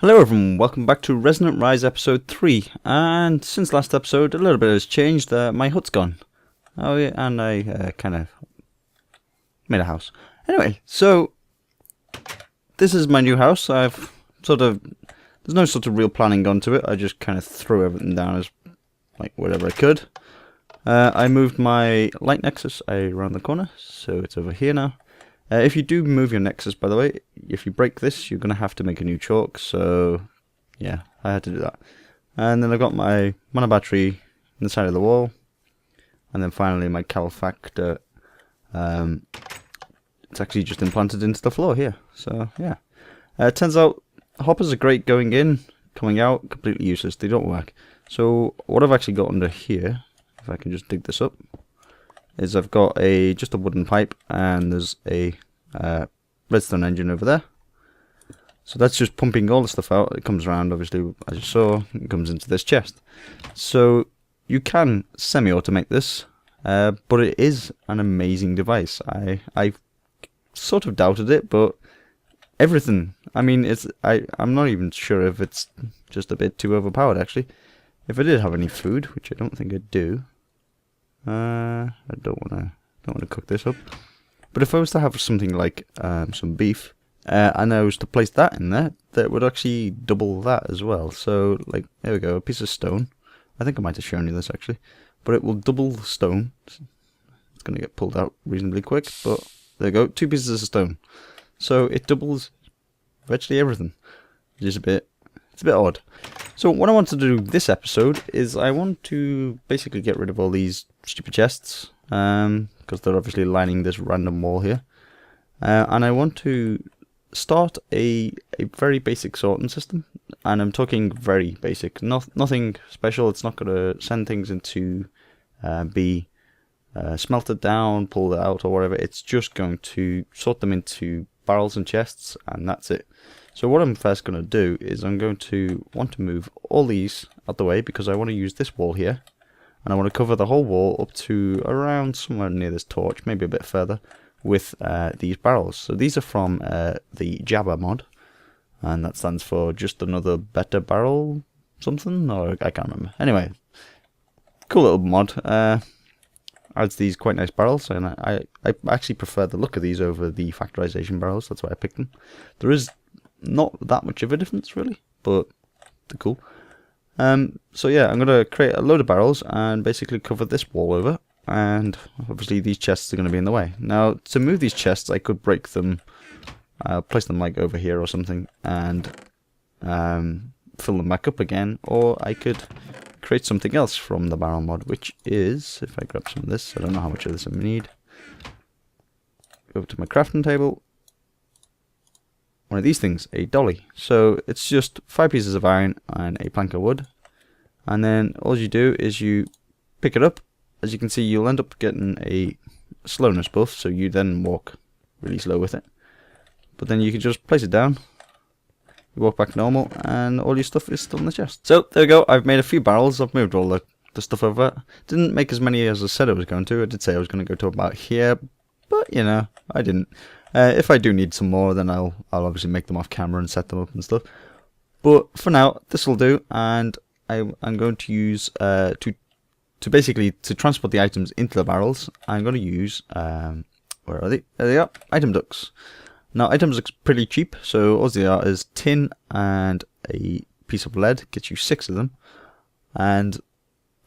Hello everyone, welcome back to Resonant Rise episode 3, and since last episode a little bit has changed. My hut's gone. Oh yeah, and I kind of made a house. Anyway, so this is my new house. There's no sort of real planning gone to it. I just kind of threw everything down as like whatever I could. I moved my light nexus around the corner, so it's over here now. If you do move your nexus, by the way, if you break this, you're going to have to make a new chalk, so yeah, I had to do that. And then I've got my mono battery on the side of the wall, and then finally my calefactor, it's actually just implanted into the floor here, so yeah. It turns out hoppers are great going in, coming out, completely useless, they don't work. So what I've actually got under here, if I can just dig this up, is I've got just a wooden pipe, and there's a redstone engine over there. So that's just pumping all the stuff out. It comes around, obviously, as you saw, it comes into this chest. So you can semi-automate this, but it is an amazing device. I sort of doubted it, but everything. I mean, I'm not even sure if it's just a bit too overpowered, actually. If I did have any food, which I don't think I do. I don't want to cook this up. But if I was to have something like some beef, and I was to place that in there, that would actually double that as well. So, like, there we go, a piece of stone. I think I might have shown you this actually, but it will double the stone. It's going to get pulled out reasonably quick, but there you go, 2 pieces of stone. So it doubles virtually everything, which is it's a bit odd. So what I want to do this episode is I want to basically get rid of all these stupid chests, because they're obviously lining this random wall here, and I want to start a very basic sorting system, and I'm talking very basic, nothing special. It's not going to send things into be smelted down, pulled out or whatever. It's just going to sort them into barrels and chests, and that's it. So what I'm first going to do is I'm going to want to move all these out the way, because I want to use this wall here, and I want to cover the whole wall up to around somewhere near this torch, maybe a bit further, with these barrels. So these are from the Jabba mod, and that stands for just another better barrel something, or I can't remember. Anyway, cool little mod. Adds these quite nice barrels, and I actually prefer the look of these over the factorization barrels. That's why I picked them. There is not that much of a difference really, but they're cool. So yeah, I'm going to create a load of barrels and basically cover this wall over, and obviously these chests are going to be in the way. Now, to move these chests, I could break them, place them like over here or something, and fill them back up again, or I could create something else from the barrel mod, which is, if I grab some of this, I don't know how much of this I need, go over to my crafting table, one of these things, a dolly. So it's just 5 pieces of iron and a plank of wood, and then all you do is you pick it up. As you can see, you'll end up getting a slowness buff, so you then walk really slow with it, but then you can just place it down, you walk back normal, and all your stuff is still in the chest. So there we go, I've made a few barrels, I've moved all the stuff over. Didn't make as many as I said I was going to. I did say I was going to go to about here, but you know, I didn't. If I do need some more, then I'll obviously make them off camera and set them up and stuff. But for now, this will do, and I'm going to use to basically transport the items into the barrels. I'm going to use where are they? There they are, item ducts. Now items are pretty cheap, so all they are is tin and a piece of lead. Gets you 6 of them, and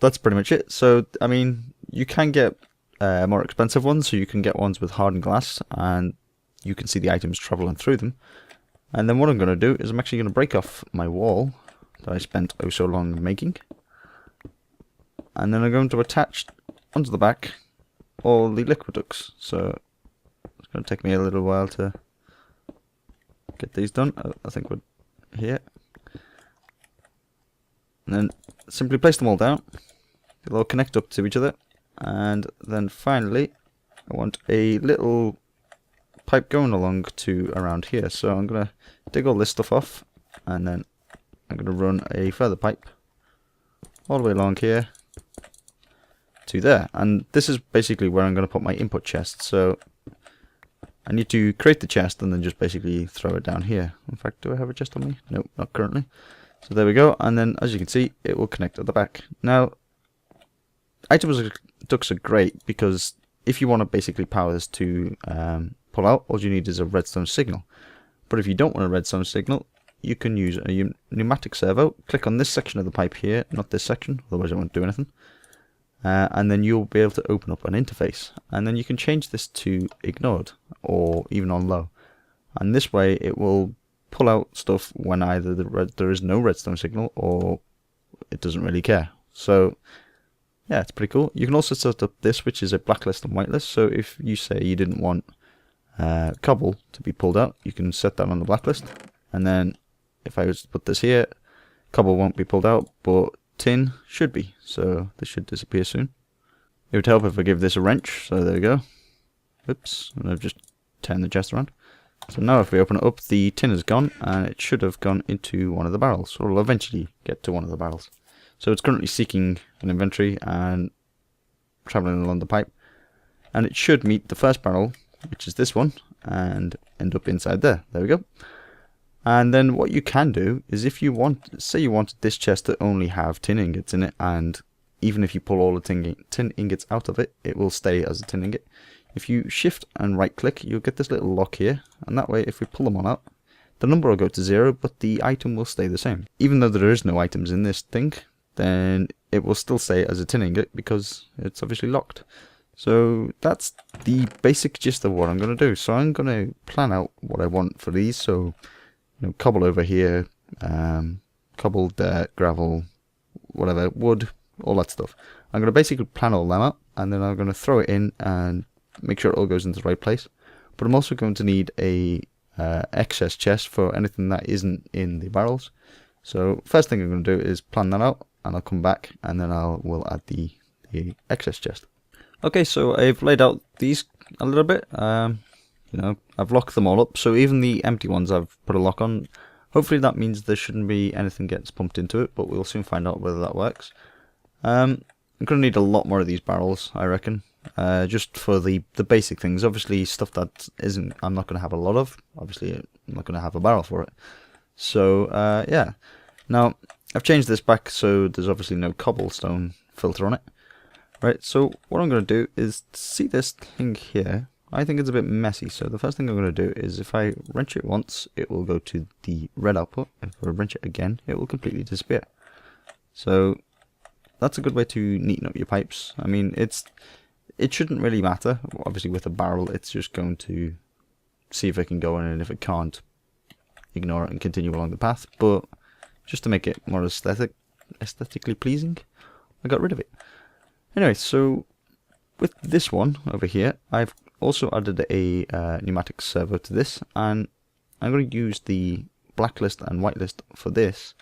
that's pretty much it. So I mean, you can get more expensive ones, so you can get ones with hardened glass, and you can see the items traveling through them. And then what I'm going to do is I'm actually going to break off my wall that I spent oh so long making, and then I'm going to attach onto the back all the liquid ducts. So it's going to take me a little while to get these done. I think we're here, and then simply place them all down. They'll all connect up to each other, and then finally I want a little pipe going along to around here. So I'm going to dig all this stuff off, and then I'm going to run a further pipe all the way along here to there, and this is basically where I'm going to put my input chest. So I need to create the chest and then just basically throw it down here. In fact, do I have a chest on me? Nope, not currently. So there we go, and then as you can see, it will connect at the back. Now, item ducts are great because if you want to basically power this to pull out, all you need is a redstone signal. But if you don't want a redstone signal, you can use a pneumatic servo. Click on this section of the pipe here, not this section, otherwise it won't do anything. And then you'll be able to open up an interface. And then you can change this to ignored, or even on low. And this way it will pull out stuff when either there is no redstone signal, or it doesn't really care. So yeah, it's pretty cool. You can also set up this, which is a blacklist and whitelist. So if you say you didn't want cobble to be pulled out, you can set that on the blacklist. And then if I was to put this here, cobble won't be pulled out, but tin should be. So this should disappear soon. It would help if I give this a wrench. So there we go. Oops, and I've just turned the chest around. So now if we open it up, the tin is gone, and it should have gone into one of the barrels, or will eventually get to one of the barrels. So it's currently seeking an inventory and traveling along the pipe, and it should meet the first barrel, which is this one, and end up inside there. There we go. And then what you can do is, if you want, say you wanted this chest to only have tin ingots in it, and even if you pull all the tin ingots out of it, it will stay as a tin ingot. If you shift and right click, you'll get this little lock here, and that way if we pull them all out, the number will go to 0, but the item will stay the same. Even though there is no items in this thing, then it will still stay as a tin ingot because it's obviously locked. So that's the basic gist of what I'm going to do. So I'm going to plan out what I want for these. So, you know, cobble over here, cobble, dirt, gravel, whatever, wood, all that stuff. I'm going to basically plan all them out, and then I'm going to throw it in and make sure it all goes into the right place. But I'm also going to need a excess chest for anything that isn't in the barrels. So first thing I'm going to do is plan that out, and I'll come back and then we'll add the excess chest. Okay, so I've laid out these a little bit. You know, I've locked them all up, so even the empty ones I've put a lock on. Hopefully that means there shouldn't be anything gets pumped into it, but we'll soon find out whether that works. I'm going to need a lot more of these barrels, I reckon. Just for the basic things. Obviously stuff that I'm not going to have a lot of. Obviously I'm not going to have a barrel for it. So yeah. Now I've changed this back so there's obviously no cobblestone filter on it. Right, so what I'm going to do is see this thing here. I think it's a bit messy, so the first thing I'm going to do is, if I wrench it once, it will go to the red output. If I wrench it again, it will completely disappear. So that's a good way to neaten up your pipes. I mean, it shouldn't really matter. Obviously with a barrel, it's just going to see if it can go in, and if it can't, ignore it and continue along the path. But just to make it more aesthetically pleasing, I got rid of it. Anyway, so with this one over here, I've also added a pneumatic servo to this, and I'm going to use the blacklist and whitelist for this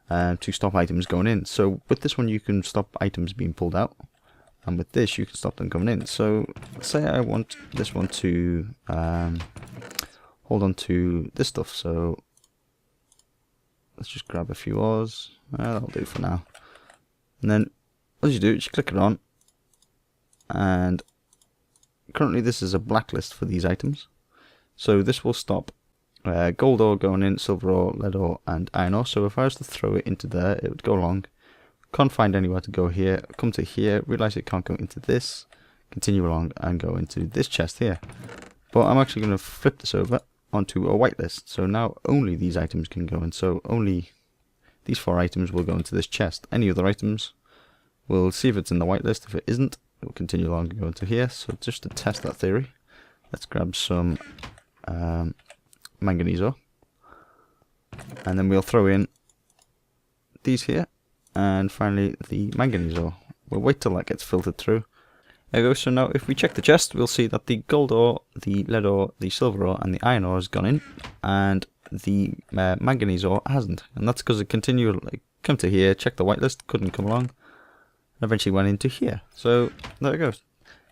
to stop items going in. So with this one you can stop items being pulled out, and with this you can stop them coming in. So say I want this one to hold on to this stuff, so let's just grab a few ores. That'll do for now. And then what you do is you click it on, and currently this is a blacklist for these items, so this will stop gold ore going in, silver ore, lead ore and iron ore. So if I was to throw it into there, it would go along, can't find anywhere to go here, come to here, realize it can't go into this, continue along and go into this chest here. But I'm actually going to flip this over onto a whitelist, so now only these items can go in, so only these 4 items will go into this chest. Any other items, we'll see if it's in the whitelist. If it isn't, it will continue along and go into here. So just to test that theory, let's grab some manganese ore, and then we'll throw in these here, and finally the manganese ore. We'll wait till that gets filtered through. There we go. So now if we check the chest, we'll see that the gold ore, the lead ore, the silver ore and the iron ore has gone in, and the manganese ore hasn't. And that's because it continued, like, come to here, check the whitelist, couldn't come along, and eventually went into here. So there it goes.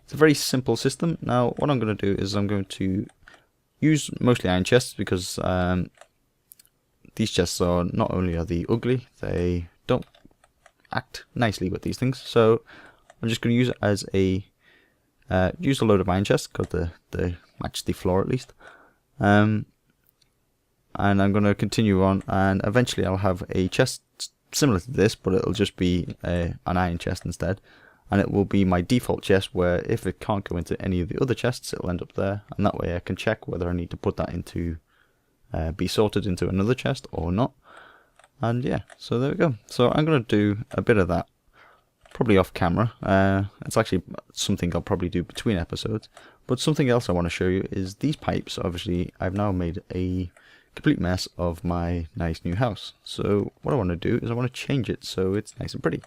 It's a very simple system. Now what I'm going to do is I'm going to use mostly iron chests, because these chests are not only are they ugly, they don't act nicely with these things. So I'm just going to use it as a use a load of iron chests, because the match the floor at least. And I'm going to continue on, and eventually I'll have a chest similar to this, but it'll just be an iron chest instead. And it will be my default chest, where if it can't go into any of the other chests, it'll end up there. And that way I can check whether I need to put that into, be sorted into another chest or not. And yeah, so there we go. So I'm going to do a bit of that, probably off camera. It's actually something I'll probably do between episodes. But something else I want to show you is these pipes. Obviously, I've now made a complete mess of my nice new house. So what I want to do is I want to change it so it's nice and pretty.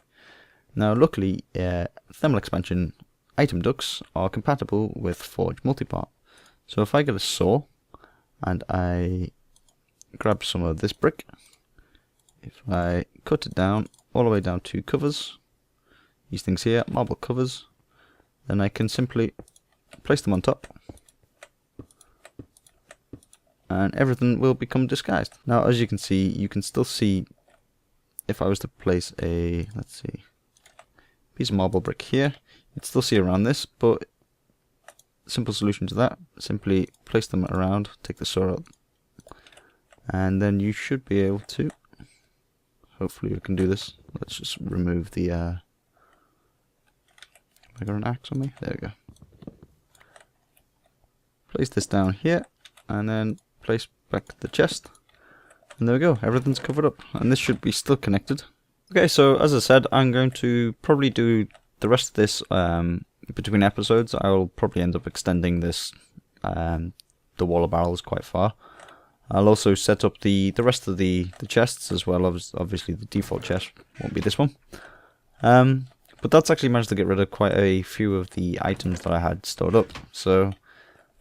Now luckily, thermal expansion item ducts are compatible with Forge Multipart. So if I get a saw and I grab some of this brick, if I cut it down all the way down to covers, these things here, marble covers, then I can simply place them on top and everything will become disguised. Now as you can see, you can still see, if I was to place a, let's see, piece of marble brick here, you'd still see around this, but simple solution to that, simply place them around, take the saw out, and then you should be able to, hopefully we can do this. Let's just remove the, have I got an axe on me? There we go. Place this down here, and then place back the chest, and there we go, everything's covered up, and this should be still connected. Okay, so as I said, I'm going to probably do the rest of this between episodes. I will probably end up extending this, the wall of barrels quite far. I'll also set up the rest of the chests as well. Obviously the default chest won't be this one. But that's actually managed to get rid of quite a few of the items that I had stored up. So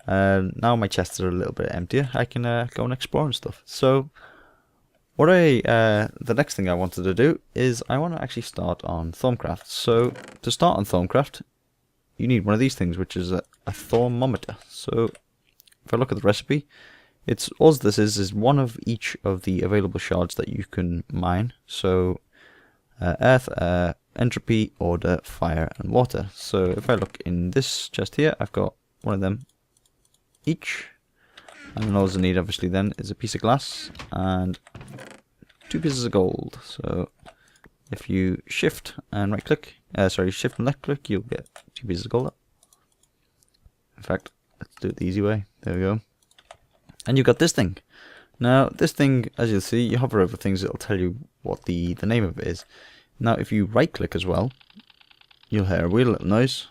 now my chests are a little bit emptier. I can go and explore and stuff. So what the next thing I wanted to do is I want to actually start on Thaumcraft. So to start on Thaumcraft, you need one of these things, which is a thermometer. So if I look at the recipe, it's all this is one of each of the available shards that you can mine. So earth, entropy, order, fire, and water. So if I look in this chest here, I've got one of them each. And then all I need obviously then is a piece of glass and 2 pieces of gold. So if you shift and right click, shift and left click, you'll get 2 pieces of gold up. In fact, let's do it the easy way. There we go. And you've got this thing. Now this thing, as you'll see, you hover over things, it'll tell you what the name of it is. Now if you right click as well, you'll hear a weird little noise.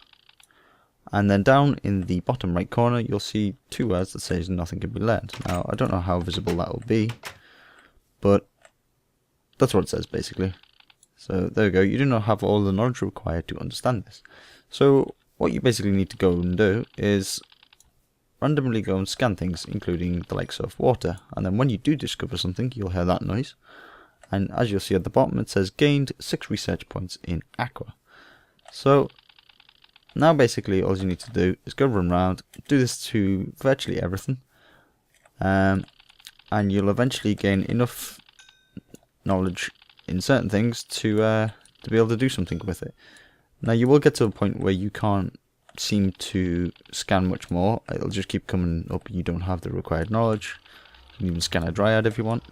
And then down in the bottom right corner, you'll see 2 words that says nothing can be learned. Now, I don't know how visible that will be, but that's what it says basically. So there we go, you do not have all the knowledge required to understand this. So what you basically need to go and do is randomly go and scan things, including the likes of water. And then when you do discover something, you'll hear that noise. And as you'll see at the bottom, it says gained 6 research points in aqua. So now basically all you need to do is go run around, do this to virtually everything, and you'll eventually gain enough knowledge in certain things to be able to do something with it. Now you will get to a point where you can't seem to scan much more. It'll just keep coming up, you don't have the required knowledge. You can even scan a dryad if you want.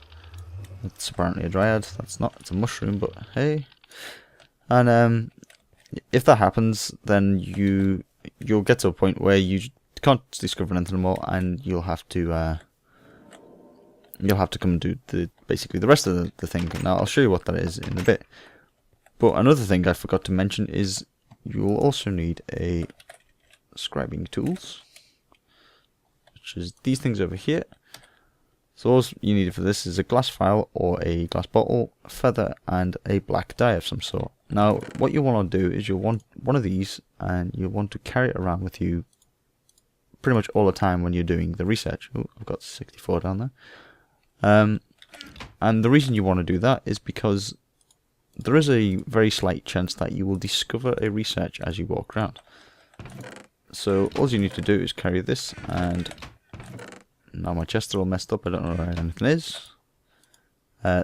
It's apparently a dryad, that's not, it's a mushroom, but hey. And if that happens, then you'll get to a point where you can't discover anything more, and you'll have to come and do basically the rest of the thing. Now I'll show you what that is in a bit. But another thing I forgot to mention is you will also need a scribing tools, which is these things over here. So all you need for this is a glass vial or a glass bottle, a feather, and a black dye of some sort. Now, what you want to do is you'll want one of these, and you'll want to carry it around with you pretty much all the time when you're doing the research. Oh, I've got 64 down there. And the reason you want to do that is because there is a very slight chance that you will discover a research as you walk around. So all you need to do is carry this, and now my chests are all messed up, I don't know where anything is.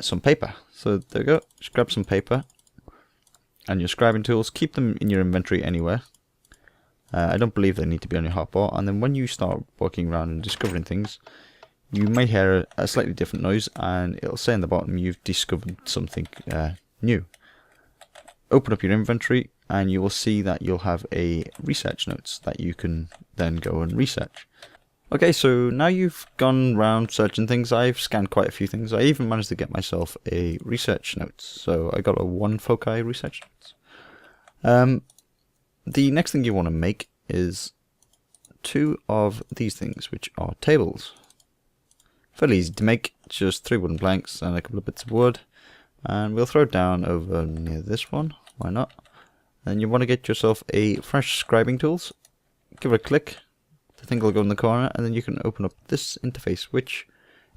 Some paper. So there you go, just grab some paper and your scribing tools, keep them in your inventory anywhere. I don't believe they need to be on your hotbar. And then when you start walking around and discovering things, you may hear a slightly different noise, and it'll say in the bottom you've discovered something new. Open up your inventory, and you will see that you'll have a research notes that you can then go and research. Okay, so now you've gone around searching things. I've scanned quite a few things. I even managed to get myself a research notes. So I got a 1 foci research notes. The next thing you want to make is 2 of these things, which are tables. Fairly easy to make, just 3 wooden planks and a couple of bits of wood. And we'll throw it down over near this one, why not? Then you want to get yourself a fresh scribing tools. Give it a click. The thing will go in the corner, and then you can open up this interface, which,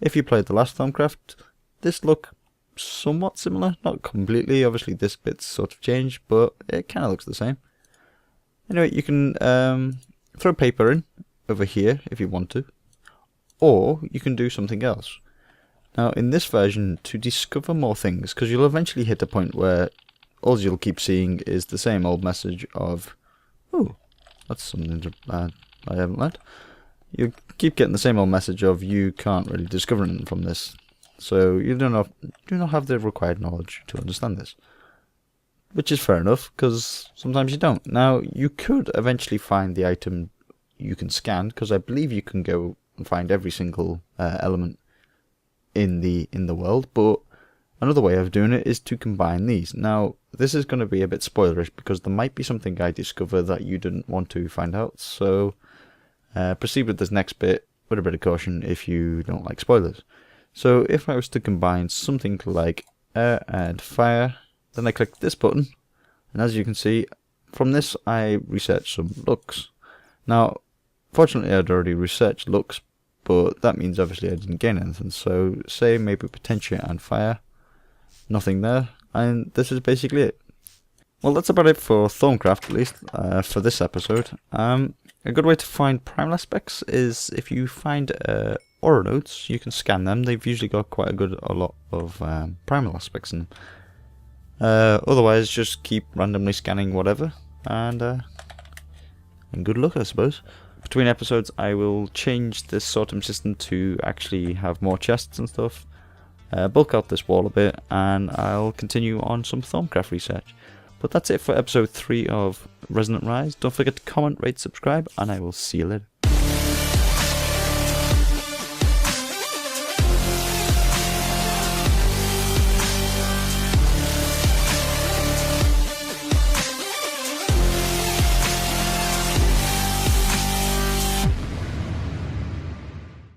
if you played the last Thaumcraft, this look somewhat similar. Not completely, obviously this bit's sort of changed, but it kind of looks the same. Anyway, you can throw paper in over here if you want to, or you can do something else. Now, in this version, to discover more things, because you'll eventually hit a point where all you'll keep seeing is the same old message of, oh, that's something to I haven't learned. You keep getting the same old message of you can't really discover anything from this, so you do not have the required knowledge to understand this, which is fair enough, because sometimes you don't. Now, you could eventually find the item you can scan, because I believe you can go and find every single element in the world, but another way of doing it is to combine these. Now, this is going to be a bit spoilerish, because there might be something I discover that you didn't want to find out, so proceed with this next bit with a bit of caution if you don't like spoilers. So if I was to combine something like air and fire, then I click this button, and as you can see, from this I researched some looks. Now, fortunately I'd already researched looks, but that means obviously I didn't gain anything. So say maybe potentia and fire, nothing there, and this is basically it. Well, that's about it for Thaumcraft, at least, for this episode. A good way to find primal aspects is if you find aura nodes, you can scan them. They've usually got quite a lot of primal aspects in them. Otherwise, just keep randomly scanning whatever, and good luck, I suppose. Between episodes, I will change this sorting system to actually have more chests and stuff, bulk out this wall a bit, and I'll continue on some Thaumcraft research. But that's it for episode 3 of Resonant Rise. Don't forget to comment, rate, subscribe, and I will see you later.